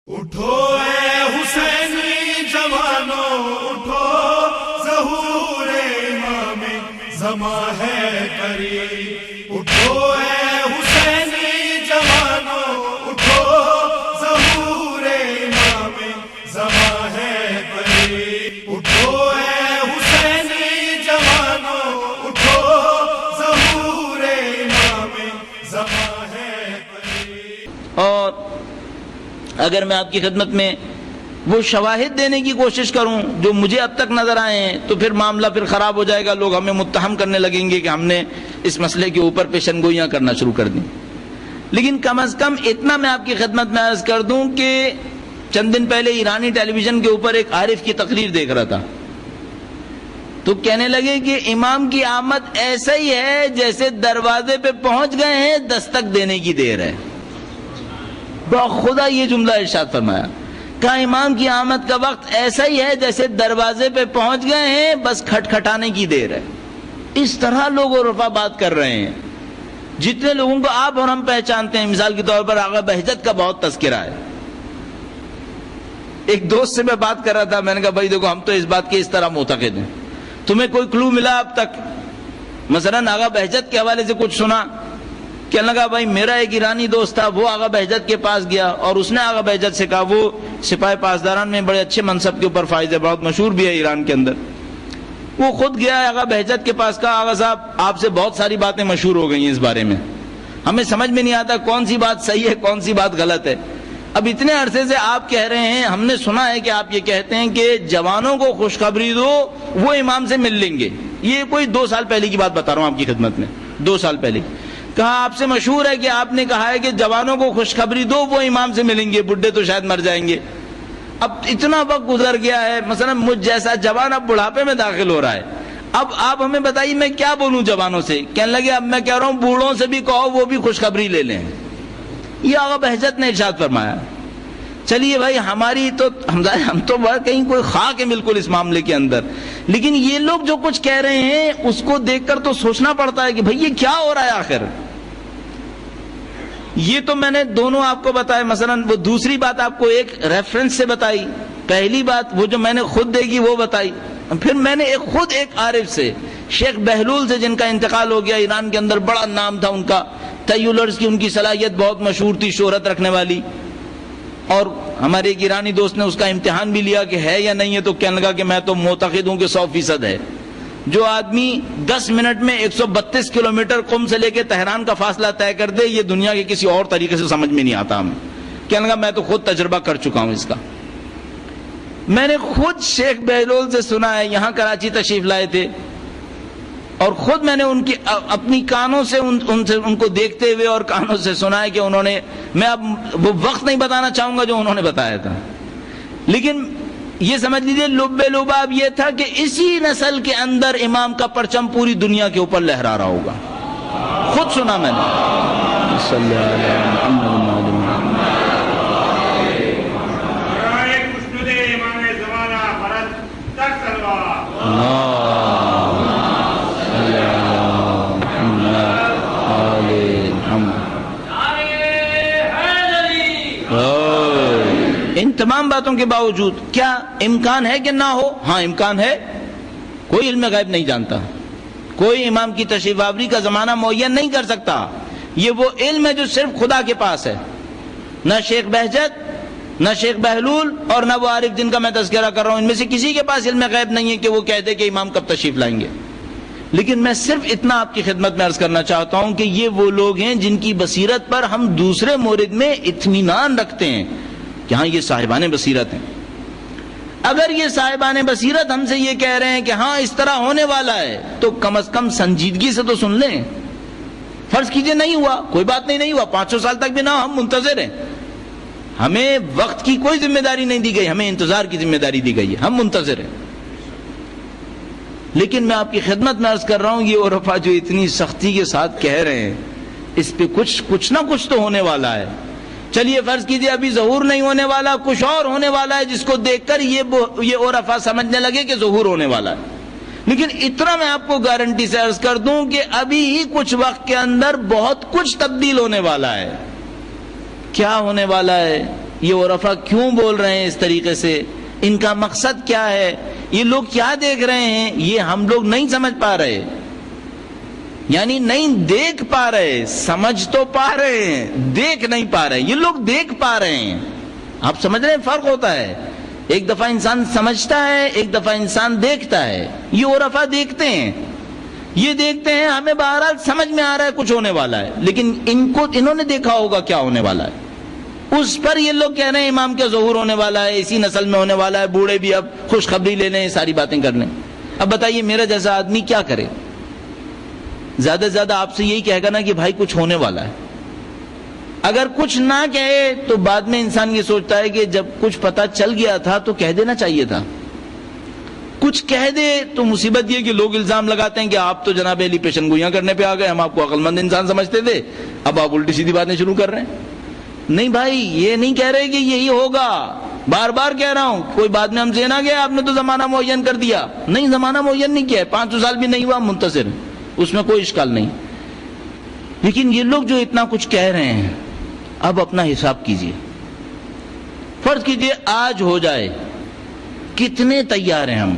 اٹھو اے حسینی جوانوں اٹھو، ظہور امام زمان ہے قریب۔ اٹھو اے حسینی جوانوں اٹھو، ظہور امام زمان ہے قریب۔ اٹھو اے حسینی جوانوں اٹھو، ظہور امام زمان ہے قریب۔ اور اگر میں آپ کی خدمت میں وہ شواہد دینے کی کوشش کروں جو مجھے اب تک نظر آئے ہیں تو پھر معاملہ پھر خراب ہو جائے گا، لوگ ہمیں متہم کرنے لگیں گے کہ ہم نے اس مسئلے کے اوپر پیشن گوئیاں کرنا شروع کر دیں۔ لیکن کم از کم اتنا میں آپ کی خدمت میں عرض کر دوں کہ چند دن پہلے ایرانی ٹیلی ویژن کے اوپر ایک عارف کی تقریر دیکھ رہا تھا، تو کہنے لگے کہ امام کی آمد ایسا ہی ہے جیسے دروازے پہ پہنچ گئے ہیں، دستک دینے کی دیر ہے۔ خدا یہ جملہ ارشاد فرمایا، کہا امام کی آمد کا وقت ایسا ہی ہے جیسے دروازے پہ پہنچ گئے ہیں، بس کھٹکھٹانے کی دیر ہے۔ اس طرح لوگ عرفا بات کر رہے ہیں۔ جتنے لوگوں کو آپ اور ہم پہچانتے ہیں، مثال کے طور پر آغا بہجت کا بہت تذکرہ ہے۔ ایک دوست سے میں بات کر رہا تھا، میں نے کہا بھائی دیکھو ہم تو اس بات کے اس طرح معتقد ہیں، تمہیں کوئی کلو ملا اب تک؟ مثلا آغا بہجت کے حوالے سے کچھ سنا؟ کہنے لگا بھائی میرا ایک ایرانی دوست تھا، وہ آغا بہجت کے پاس گیا اور اس نے آغا بہجت سے کہا، وہ سپاہی پاسداران میں بڑے اچھے منصب کے اوپر فائز ہے، بہت مشہور بھی ہے ایران کے اندر۔ وہ خود گیا آغا بہجت کے پاس، کہا آغا صاحب آپ سے بہت ساری باتیں مشہور ہو گئی ہیں اس بارے میں، ہمیں سمجھ میں نہیں آتا کون سی بات صحیح ہے کون سی بات غلط ہے۔ اب اتنے عرصے سے آپ کہہ رہے ہیں، ہم نے سنا ہے کہ آپ یہ کہتے ہیں کہ جوانوں کو خوشخبری دو، وہ امام سے مل لیں گے۔ یہ کوئی 2 سال پہلے کی بات بتا رہا ہوں آپ کی خدمت میں، 2 سال پہلے کہا آپ سے مشہور ہے کہ آپ نے کہا ہے کہ جوانوں کو خوشخبری دو، وہ امام سے ملیں گے، بڈھے تو شاید مر جائیں گے۔ اب اتنا وقت گزر گیا ہے، مثلا مجھ جیسا جوان اب بڑھاپے میں داخل ہو رہا ہے، اب آپ ہمیں بتائیے میں کیا بولوں جوانوں سے؟ کہنے لگے اب میں کہہ رہا ہوں بوڑھوں سے بھی کہو، وہ بھی خوشخبری لے لیں۔ یہ آغا بہجت نے ارشاد فرمایا۔ چلیے بھائی ہماری تو ہم تو کہیں کوئی خاک ہے بالکل اس معاملے کے اندر، لیکن یہ لوگ جو کچھ کہہ رہے ہیں اس کو دیکھ کر تو سوچنا پڑتا ہے کہ بھائی یہ کیا ہو رہا ہے آخر۔ یہ تو میں نے دونوں آپ کو بتایا، مثلا وہ دوسری بات آپ کو ایک ریفرنس سے بتائی، پہلی بات وہ جو میں نے خود دیکھی وہ بتائی، پھر میں نے خود ایک عارف سے، شیخ بہلول سے، جن کا انتقال ہو گیا، ایران کے اندر بڑا نام تھا ان کا، تیولرز کی ان کی صلاحیت بہت مشہور تھی، شہرت رکھنے والی، اور ہمارے ایک ایرانی دوست نے اس کا امتحان بھی لیا کہ ہے یا نہیں ہے، تو کہنے لگا کہ میں تو معتقد ہوں کہ 100% ہے۔ جو آدمی 10 منٹ میں 132 کلومیٹر قم سے لے کے تہران کا فاصلہ طے کر دے، یہ دنیا کے کسی اور طریقے سے سمجھ میں نہیں آتا ہمیں۔ کہنے لگا میں تو خود تجربہ کر چکا ہوں اس کا۔ میں نے خود شیخ بہلول سے سنا ہے، یہاں کراچی تشریف لائے تھے، اور خود میں نے ان کی اپنی کانوں سے ان کو دیکھتے ہوئے اور کانوں سے سنا ہے کہ انہوں نے، میں اب وہ وقت نہیں بتانا چاہوں گا جو انہوں نے بتایا تھا، لیکن یہ سمجھ لیجیے لب لباب یہ تھا کہ اسی نسل کے اندر امام کا پرچم پوری دنیا کے اوپر لہرا رہا ہوگا۔ خود سنا میں نے۔ صلی اللہ علیہ وسلم۔ ان تمام باتوں کے باوجود کیا امکان ہے کہ نہ ہو؟ ہاں امکان ہے، کوئی علم غیب نہیں جانتا، کوئی امام کی تشریف آوری کا زمانہ معین نہیں کر سکتا، یہ وہ علم ہے جو صرف خدا کے پاس ہے۔ نہ شیخ بہجت، نہ شیخ بہلول، اور نہ وہ عارف جن کا میں تذکرہ کر رہا ہوں، ان میں سے کسی کے پاس علم غیب نہیں ہے کہ وہ کہہ دے کہ امام کب تشریف لائیں گے۔ لیکن میں صرف اتنا آپ کی خدمت میں عرض کرنا چاہتا ہوں کہ یہ وہ لوگ ہیں جن کی بصیرت پر ہم دوسرے مورد میں اطمینان رکھتے ہیں کہ ہاں یہ صاحبان بصیرت ہیں۔ اگر یہ صاحبان بصیرت ہم سے یہ کہہ رہے ہیں کہ ہاں اس طرح ہونے والا ہے، تو کم از کم سنجیدگی سے تو سن لیں۔ فرض کیجئے نہیں ہوا، کوئی بات نہیں ہوا، 500 سال تک بھی نہ، ہم منتظر ہیں، ہمیں وقت کی کوئی ذمہ داری نہیں دی گئی، ہمیں انتظار کی ذمہ داری دی گئی ہے، ہم منتظر ہیں۔ لیکن میں آپ کی خدمت میں عرض کر رہا ہوں، یہ عرفا جو اتنی سختی کے ساتھ کہہ رہے ہیں، اس پہ کچھ نہ کچھ تو ہونے والا ہے۔ چلیے فرض کیجئے ابھی ظہور نہیں ہونے والا، کچھ اور ہونے والا ہے جس کو دیکھ کر یہ عرفا سمجھنے لگے کہ ظہور ہونے والا ہے۔ لیکن اتنا میں آپ کو گارنٹی سے عرض کر دوں کہ ابھی ہی کچھ وقت کے اندر بہت کچھ تبدیل ہونے والا ہے۔ کیا ہونے والا ہے؟ یہ عرفا کیوں بول رہے ہیں اس طریقے سے، ان کا مقصد کیا ہے، یہ لوگ کیا دیکھ رہے ہیں، یہ ہم لوگ نہیں سمجھ پا رہے، یعنی نہیں دیکھ پا رہے، سمجھ تو پا رہے ہیں، دیکھ نہیں پا رہے، یہ لوگ دیکھ پا رہے ہیں۔ آپ سمجھ رہے ہیں فرق ہوتا ہے، ایک دفعہ انسان سمجھتا ہے، ایک دفعہ انسان دیکھتا ہے۔ یہ عرفا دیکھتے ہیں، یہ دیکھتے ہیں، ہمیں بہرحال سمجھ میں آ رہا ہے کچھ ہونے والا ہے، لیکن انہوں نے دیکھا ہوگا کیا ہونے والا ہے، اس پر یہ لوگ کہہ رہے ہیں امام کا ظہور ہونے والا ہے، اسی نسل میں ہونے والا ہے، بوڑھے بھی اب خوشخبری لے لیں، ساری باتیں کر لیں۔ اب بتائیے میرا جیسا آدمی کیا کرے؟ زیادہ سے زیادہ آپ سے یہی کہے گا نا کہ بھائی کچھ ہونے والا ہے۔ اگر کچھ نہ کہے تو بعد میں انسان یہ سوچتا ہے کہ جب کچھ پتہ چل گیا تھا تو کہہ دینا چاہیے تھا، کچھ کہہ دے تو مصیبت یہ کہ لوگ الزام لگاتے ہیں کہ آپ تو جناب علی پیشن گوئیاں کرنے پہ آ گئے، ہم آپ کو عقل مند انسان سمجھتے تھے، اب آپ الٹی سیدھی باتیں شروع کر رہے ہیں۔ نہیں بھائی، یہ نہیں کہہ رہے کہ یہی ہوگا، بار بار کہہ رہا ہوں، کوئی بعد میں ہم سے نہ گیا آپ نے تو زمانہ معین کر دیا، نہیں، زمانہ معین نہیں کیا ہے، 500 سال بھی نہیں ہوا منتصر، اس میں کوئی اشکال نہیں۔ لیکن یہ لوگ جو اتنا کچھ کہہ رہے ہیں، اب اپنا حساب کیجئے، فرض کیجئے آج ہو جائے، کتنے تیار ہیں ہم؟